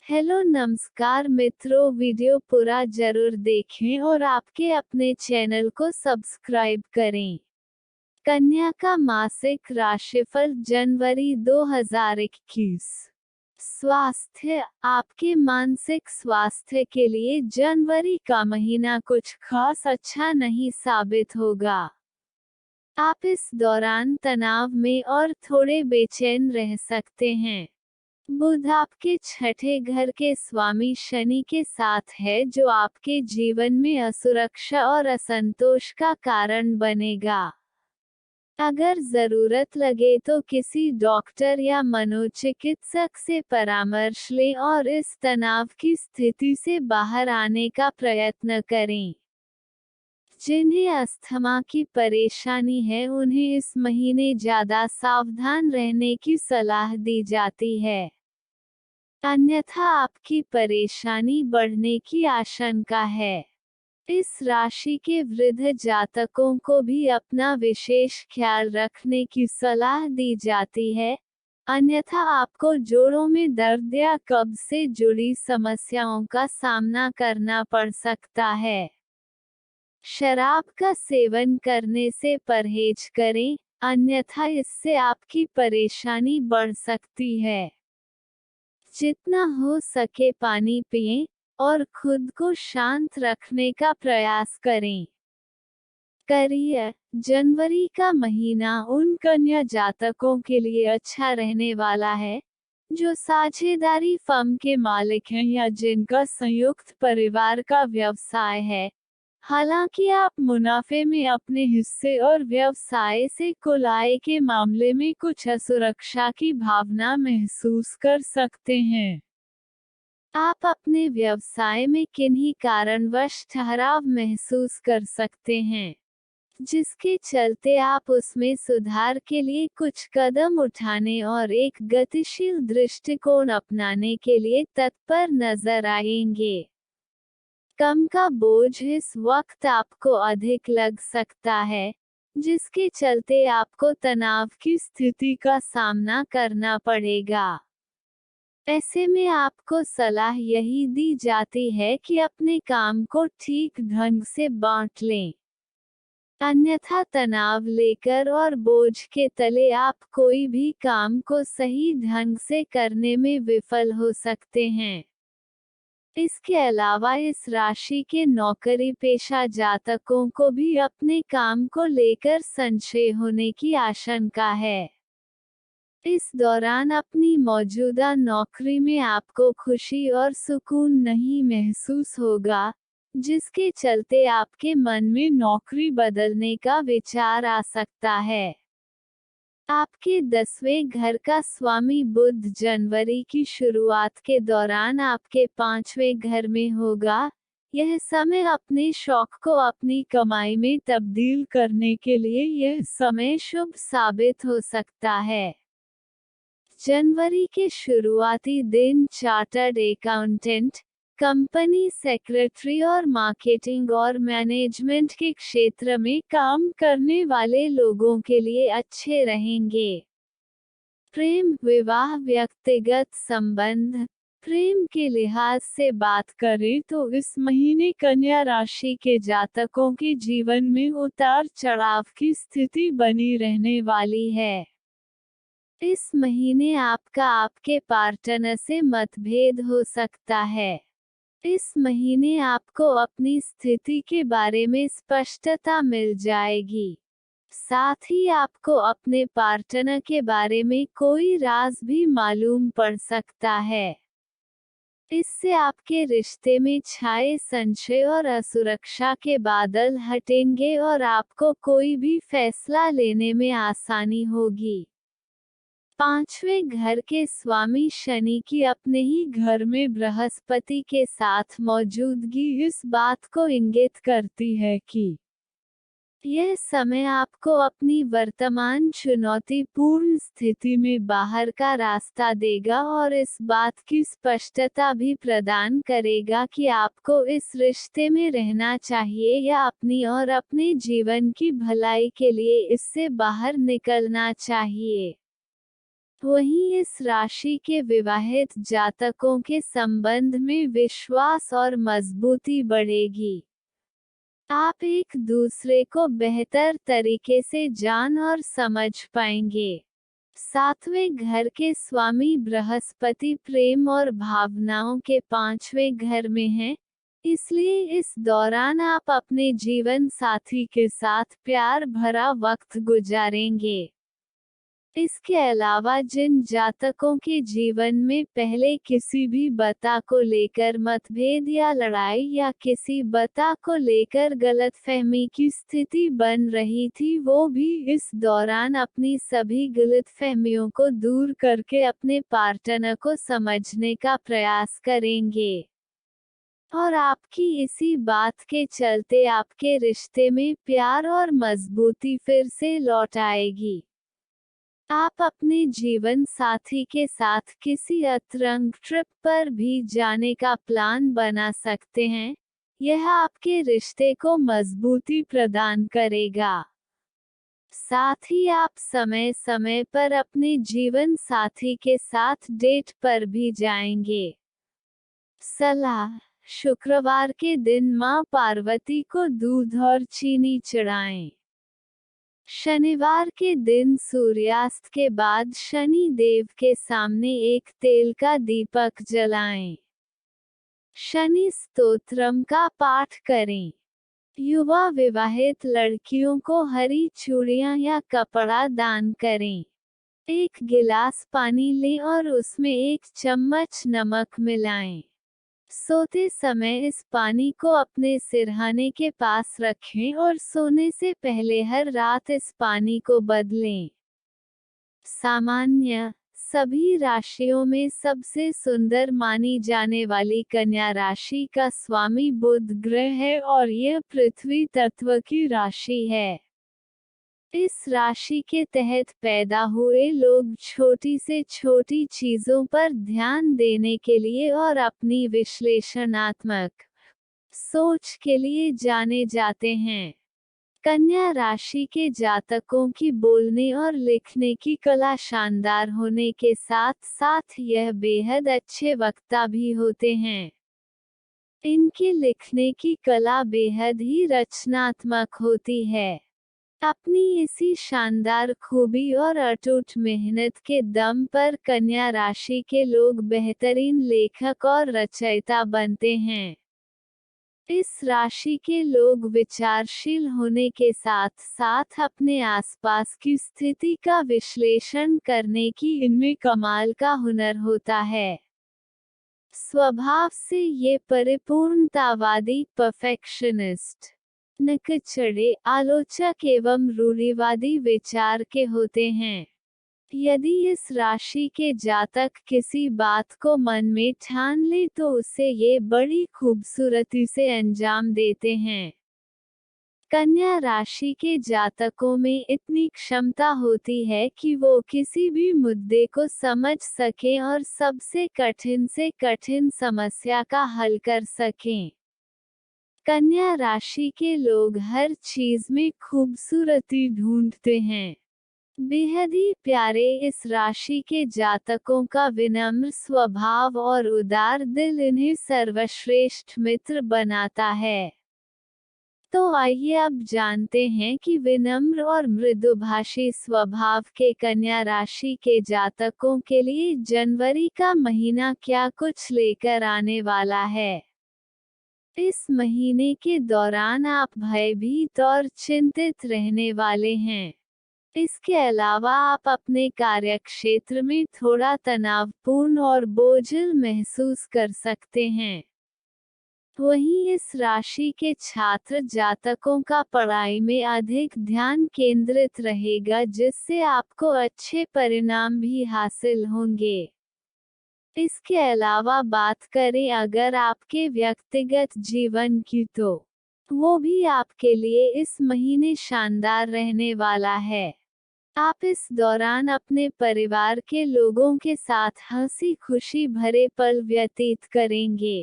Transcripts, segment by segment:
Hello नमस्कार मित्रों, video पूरा जरूर देखें और आपके अपने चैनल को सब्सक्राइब करें। कन्या का मासिक राशिफल जनवरी 2021। स्वास्थ्य। आपके मानसिक स्वास्थ्य के लिए जनवरी का महीना कुछ खास अच्छा नहीं साबित होगा। आप इस दौरान तनाव में और थोड़े बेचैन रह सकते हैं। बुध आपके छठे घर के स्वामी शनि के साथ है, जो आपके जीवन में असुरक्षा और असंतोष का कारण बनेगा। अगर जरूरत लगे तो किसी डॉक्टर या मनोचिकित्सक से परामर्श लें और इस तनाव की स्थिति से बाहर आने का प्रयत्न करें। जिन्हें अस्थमा की परेशानी है, उन्हें इस महीने ज्यादा सावधान रहने की सलाह दी जाती है, अन्यथा आपकी परेशानी बढ़ने की आशंका है। इस राशि के वृद्ध जातकों को भी अपना विशेष ख्याल रखने की सलाह दी जाती है, अन्यथा आपको जोड़ों में दर्द या कब्ज से जुड़ी समस्याओं का सामना करना पड़ सकता है। शराब का सेवन करने से परहेज करें, अन्यथा इससे आपकी परेशानी बढ़ सकती है। जितना हो सके पानी पिएं और खुद को शांत रखने का प्रयास करें। करियर। जनवरी का महीना उन कन्या जातकों के लिए अच्छा रहने वाला है, जो साझेदारी फर्म के मालिक हैं या जिनका संयुक्त परिवार का व्यवसाय है। हालांकि आप मुनाफे में अपने हिस्से और व्यवसाय से कुल आय के मामले में कुछ असुरक्षा की भावना महसूस कर सकते हैं। आप अपने व्यवसाय में किन्हीं कारणवश ठहराव महसूस कर सकते हैं, जिसके चलते आप उसमें सुधार के लिए कुछ कदम उठाने और एक गतिशील दृष्टिकोण अपनाने के लिए तत्पर नजर आएंगे। कम का बोझ इस वक्त आपको अधिक लग सकता है, जिसके चलते आपको तनाव की स्थिति का सामना करना पड़ेगा। ऐसे में आपको सलाह यही दी जाती है कि अपने काम को ठीक ढंग से बांट लें, अन्यथा तनाव लेकर और बोझ के तले आप कोई भी काम को सही ढंग से करने में विफल हो सकते हैं। इसके अलावा इस राशि के नौकरी पेशा जातकों को भी अपने काम को लेकर संशय होने की आशंका है। इस दौरान अपनी मौजूदा नौकरी में आपको खुशी और सुकून नहीं महसूस होगा, जिसके चलते आपके मन में नौकरी बदलने का विचार आ सकता है। आपके 10वें घर का स्वामी बुध जनवरी की शुरुआत के दौरान आपके 5वें घर में होगा। यह समय अपने शौक को अपनी कमाई में तब्दील करने के लिए यह समय शुभ साबित हो सकता है। जनवरी के शुरुआती दिन चार्टर्ड अकाउंटेंट, कंपनी सेक्रेटरी और मार्केटिंग और मैनेजमेंट के क्षेत्र में काम करने वाले लोगों के लिए अच्छे रहेंगे। प्रेम, विवाह, व्यक्तिगत संबंध। प्रेम के लिहाज से बात करें तो इस महीने कन्या राशि के जातकों के जीवन में उतार चढ़ाव की स्थिति बनी रहने वाली है। इस महीने आपका आपके पार्टनर से मतभेद हो सकता है। इस महीने आपको अपनी स्थिति के बारे में स्पष्टता मिल जाएगी। साथ ही आपको अपने पार्टनर के बारे में कोई राज भी मालूम पड़ सकता है। इससे आपके रिश्ते में छाए संशय और असुरक्षा के बादल हटेंगे और आपको कोई भी फैसला लेने में आसानी होगी। 5वें घर के स्वामी शनि की अपने ही घर में बृहस्पति के साथ मौजूदगी इस बात को इंगित करती है कि यह समय आपको अपनी वर्तमान चुनौतीपूर्ण स्थिति में बाहर का रास्ता देगा और इस बात की स्पष्टता भी प्रदान करेगा कि आपको इस रिश्ते में रहना चाहिए या अपनी और अपने जीवन की भलाई के लिए इससे बाहर निकलना चाहिए। वहीं इस राशि के विवाहित जातकों के संबंध में विश्वास और मजबूती बढ़ेगी। आप एक दूसरे को बेहतर तरीके से जान और समझ पाएंगे। सातवें घर के स्वामी बृहस्पति प्रेम और भावनाओं के पांचवें घर में हैं, इसलिए इस दौरान आप अपने जीवन साथी के साथ प्यार भरा वक्त गुजारेंगे। इसके अलावा जिन जातकों के जीवन में पहले किसी भी बता को लेकर मतभेद या लड़ाई या किसी बता को लेकर गलतफहमी की स्थिति बन रही थी, वो भी इस दौरान अपनी सभी गलतफहमियों को दूर करके अपने पार्टनर को समझने का प्रयास करेंगे। और आपकी इसी बात के चलते आपके रिश्ते में प्यार और मजबूती फिर से लौट आएगी। आप अपने जीवन साथी के साथ किसी अंतरंग ट्रिप पर भी जाने का प्लान बना सकते हैं। यह आपके रिश्ते को मजबूती प्रदान करेगा। साथ ही आप समय समय पर अपने जीवन साथी के साथ डेट पर भी जाएंगे। सलाह: शुक्रवार के दिन मां पार्वती को दूध और चीनी चढ़ाएं। शनिवार के दिन सूर्यास्त के बाद शनि देव के सामने एक तेल का दीपक जलाएं। शनि स्तोत्रम का पाठ करें। युवा विवाहित लड़कियों को हरी चूड़ियां या कपड़ा दान करें। एक गिलास पानी लें और उसमें एक चम्मच नमक मिलाएं। सोते समय इस पानी को अपने सिरहाने के पास रखें और सोने से पहले हर रात इस पानी को बदलें। सामान्य: सभी राशियों में सबसे सुंदर मानी जाने वाली कन्या राशि का स्वामी बुध ग्रह है और यह पृथ्वी तत्व की राशि है। इस राशि के तहत पैदा हुए लोग छोटी से छोटी चीजों पर ध्यान देने के लिए और अपनी विश्लेषणात्मक सोच के लिए जाने जाते हैं। कन्या राशि के जातकों की बोलने और लिखने की कला शानदार होने के साथ साथ यह बेहद अच्छे वक्ता भी होते हैं। इनकी लिखने की कला बेहद ही रचनात्मक होती है। अपनी इसी शानदार खूबी और अटूट मेहनत के दम पर कन्या राशि के लोग बेहतरीन लेखक और रचयिता बनते हैं। इस राशि के लोग विचारशील होने के साथ साथ अपने आसपास की स्थिति का विश्लेषण करने की इनमें कमाल का हुनर होता है। स्वभाव से ये परिपूर्णतावादी परफेक्शनिस्ट, नकचढ़े, आलोचक एवं रूढ़िवादी विचार के होते हैं। यदि इस राशि के जातक किसी बात को मन में ठान ले तो उसे ये बड़ी खूबसूरती से अंजाम देते हैं। कन्या राशि के जातकों में इतनी क्षमता होती है कि वो किसी भी मुद्दे को समझ सकें और सबसे कठिन से कठिन समस्या का हल कर सकें। कन्या राशि के लोग हर चीज में खूबसूरती ढूंढते हैं। बेहद ही प्यारे इस राशि के जातकों का विनम्र स्वभाव और उदार दिल इन्हें सर्वश्रेष्ठ मित्र बनाता है। तो आइए अब जानते हैं कि विनम्र और मृदुभाषी स्वभाव के कन्या राशि के जातकों के लिए जनवरी का महीना क्या कुछ लेकर आने वाला है। इस महीने के दौरान आप भयभीत और चिंतित रहने वाले हैं। इसके अलावा आप अपने कार्यक्षेत्र में थोड़ा तनावपूर्ण और बोझिल महसूस कर सकते हैं। वहीं इस राशि के छात्र जातकों का पढ़ाई में अधिक ध्यान केंद्रित रहेगा, जिससे आपको अच्छे परिणाम भी हासिल होंगे। इसके अलावा बात करें अगर आपके व्यक्तिगत जीवन की तो वो भी आपके लिए इस महीने शानदार रहने वाला है। आप इस दौरान अपने परिवार के लोगों के साथ हंसी खुशी भरे पल व्यतीत करेंगे।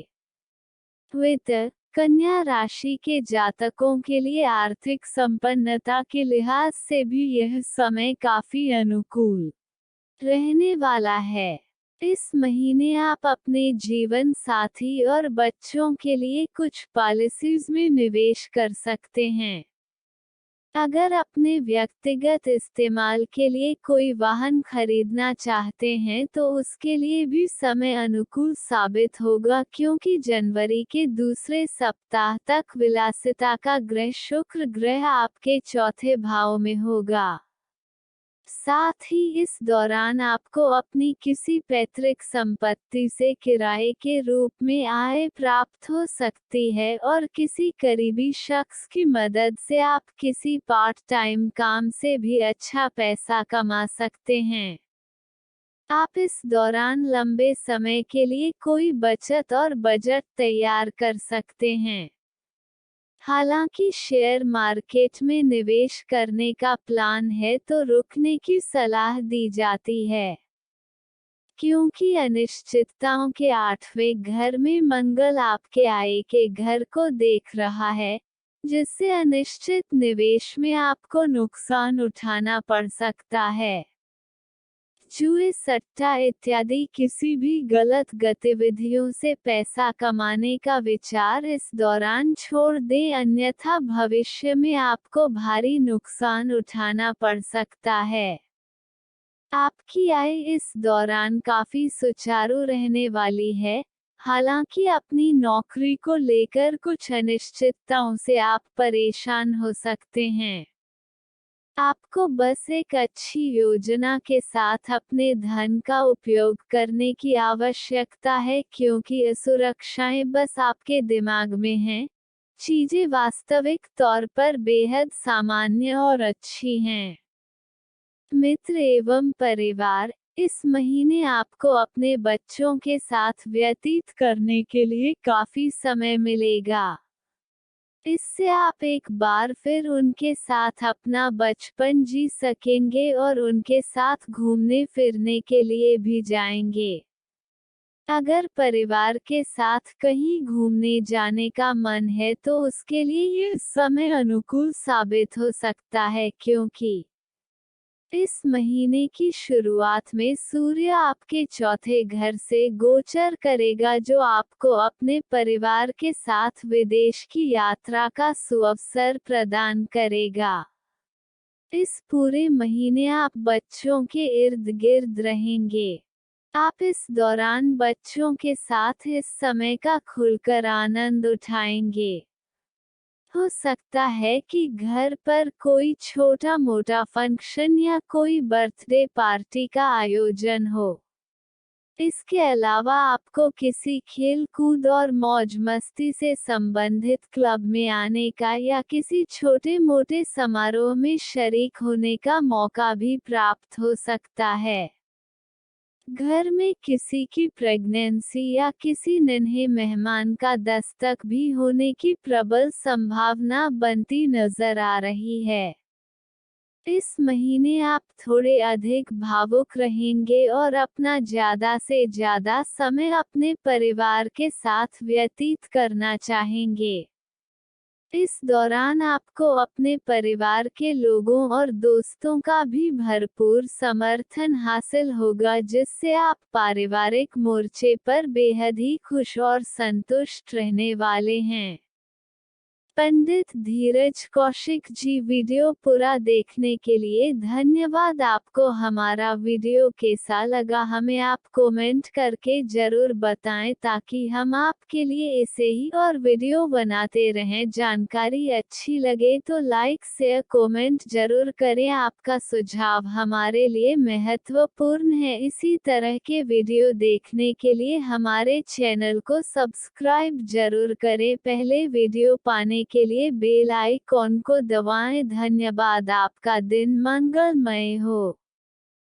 वित्त: कन्या राशि के जातकों के लिए आर्थिक संपन्नता के लिहाज से भी यह समय काफी अनुकूल रहने वाला है। इस महीने आप अपने जीवन साथी और बच्चों के लिए कुछ पॉलिसीज में निवेश कर सकते हैं। अगर अपने व्यक्तिगत इस्तेमाल के लिए कोई वाहन खरीदना चाहते हैं तो उसके लिए भी समय अनुकूल साबित होगा, क्योंकि जनवरी के दूसरे सप्ताह तक विलासिता का ग्रह शुक्र ग्रह आपके चौथे भाव में होगा। साथ ही इस दौरान आपको अपनी किसी पैतृक संपत्ति से किराए के रूप में आय प्राप्त हो सकती है और किसी करीबी शख्स की मदद से आप किसी पार्ट टाइम काम से भी अच्छा पैसा कमा सकते हैं। आप इस दौरान लंबे समय के लिए कोई बचत और बजट तैयार कर सकते हैं। हालांकि शेयर मार्केट में निवेश करने का प्लान है तो रुकने की सलाह दी जाती है, क्योंकि अनिश्चितताओं के 8वें घर में मंगल आपके आय के घर को देख रहा है, जिससे अनिश्चित निवेश में आपको नुकसान उठाना पड़ सकता है। जुए, सट्टा इत्यादि किसी भी गलत गतिविधियों से पैसा कमाने का विचार इस दौरान छोड़ दें, अन्यथा भविष्य में आपको भारी नुकसान उठाना पड़ सकता है। आपकी आय इस दौरान काफी सुचारू रहने वाली है, हालांकि अपनी नौकरी को लेकर कुछ अनिश्चितताओं से आप परेशान हो सकते हैं। आपको बस एक अच्छी योजना के साथ अपने धन का उपयोग करने की आवश्यकता है, क्योंकि असुरक्षाएं बस आपके दिमाग में हैं। चीजें वास्तविक तौर पर बेहद सामान्य और अच्छी हैं। मित्र एवं परिवार, इस महीने आपको अपने बच्चों के साथ व्यतीत करने के लिए काफी समय मिलेगा। इससे आप एक बार फिर उनके साथ अपना बचपन जी सकेंगे और उनके साथ घूमने फिरने के लिए भी जाएंगे। अगर परिवार के साथ कहीं घूमने जाने का मन है तो उसके लिए यह समय अनुकूल साबित हो सकता है, क्योंकि इस महीने की शुरुआत में सूर्य आपके चौथे घर से गोचर करेगा, जो आपको अपने परिवार के साथ विदेश की यात्रा का सुअवसर प्रदान करेगा। इस पूरे महीने आप बच्चों के इर्द गिर्द रहेंगे। आप इस दौरान बच्चों के साथ इस समय का खुलकर आनंद उठाएंगे। हो सकता है कि घर पर कोई छोटा मोटा फंक्शन या कोई बर्थडे पार्टी का आयोजन हो। इसके अलावा आपको किसी खेल कूद और मौज मस्ती से संबंधित क्लब में आने का या किसी छोटे मोटे समारोह में शरीक होने का मौका भी प्राप्त हो सकता है। घर में किसी की प्रेगनेंसी या किसी नन्हे मेहमान का दस्तक भी होने की प्रबल संभावना बनती नजर आ रही है। इस महीने आप थोड़े अधिक भावुक रहेंगे और अपना ज्यादा से ज्यादा समय अपने परिवार के साथ व्यतीत करना चाहेंगे। इस दौरान आपको अपने परिवार के लोगों और दोस्तों का भी भरपूर समर्थन हासिल होगा, जिससे आप पारिवारिक मोर्चे पर बेहद ही खुश और संतुष्ट रहने वाले हैं। पंडित धीरज कौशिक जी, वीडियो पूरा देखने के लिए धन्यवाद। आपको हमारा वीडियो कैसा लगा हमें आप कमेंट करके जरूर बताएं, ताकि हम आपके लिए ऐसे ही और वीडियो बनाते रहें। जानकारी अच्छी लगे तो लाइक शेयर कमेंट जरूर करें। आपका सुझाव हमारे लिए महत्वपूर्ण है। इसी तरह के वीडियो देखने के लिए हमारे चैनल को सब्सक्राइब जरूर करें। पहले वीडियो पाने के लिए बेल आइकॉन को दबाएं। धन्यवाद। आपका दिन मंगलमय हो।